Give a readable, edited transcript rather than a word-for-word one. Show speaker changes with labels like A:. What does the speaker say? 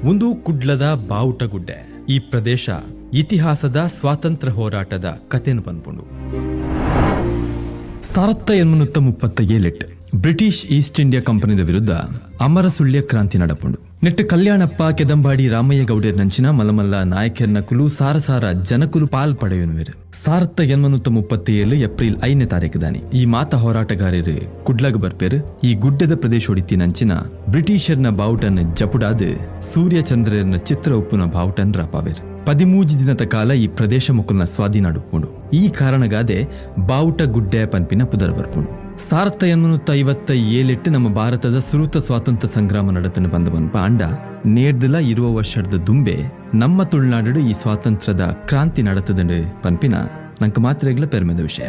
A: ಒಂದು ಕುಡ್ಲದ ಬಾವುಟಗುಡ್ಡೆ. ಈ ಪ್ರದೇಶ ಇತಿಹಾಸದ ಸ್ವಾತಂತ್ರ್ಯ ಹೋರಾಟದ ಕಥೆಯನ್ನು ಪನ್ಪುಂಡು. 1837 ಬ್ರಿಟಿಷ್ ಈಸ್ಟ್ ಇಂಡಿಯಾ ಕಂಪನಿದ ವಿರುದ್ಧ ಅಮರ ಸುಳ್ಯ ಕ್ರಾಂತಿ ನಡಪುಂಡು. ನೆಟ್ಟು ಕಲ್ಯಾಣಪ್ಪ ಕೆದಂಬಾಡಿ ರಾಮಯ್ಯ ಗೌಡರ್ ನಂಚಿನ ಮಲಮಲ್ಲ ನಾಯಕರ್ನ ಕುಲು ಸಾರ ಜನಕುಲು ಪಾಲ್ ಪಡೆಯುವನು. 1837 ಏಪ್ರಿಲ್ 5ನೇ ತಾರೀಕು ದಾನಿ ಈ ಮಾತ ಹೋರಾಟಗಾರರು ಕುಡ್ಲಗ್ ಬರ್ಪೇರು. ಈ ಗುಡ್ಡದ ಪ್ರದೇಶ ಹೊಡಿತಿ ನಂಚಿನ ಬ್ರಿಟಿಷರ್ನ ಬಾವುಟನ್ ಜಪುಡಾದ ಸೂರ್ಯ ಚಂದ್ರನ ಚಿತ್ರ ಉಪ್ಪುನ ಬಾವುಟನ್ ರಾಪಾವೇರು. 13 ದಿನದ ಕಾಲ ಈ ಪ್ರದೇಶ ಮುಕ್ಕಲ್ನ ಸ್ವಾಧೀನ ಅಡುಪುಂಡು. ಈ ಕಾರಣಗಾದೆ ಬಾವುಟ ಗುಡ್ಡೆ ಪನ್ಪಿನ ಪುದರ್ ಬರ್ಪುಂಡು. 1857 ನಮ್ಮ ಭಾರತದ ಸುರುತ ಸ್ವಾತಂತ್ರ್ಯ ಸಂಗ್ರಾಮ ನಡತನ ಬಂದವನ್ಪ ಅಂಡ ನೇರ್ದಲ ಇರುವ ವರ್ಷದ ದುಂಬೆ ನಮ್ಮ ತುಳುನಾಡು ಈ ಸ್ವಾತಂತ್ರ್ಯದ ಕ್ರಾಂತಿ ನಡತದಂಡು ಪನ್ಪಿನ ನಂಗೆ ಮಾತ್ರ ಪೆರ್ಮೆದ ವಿಷಯ.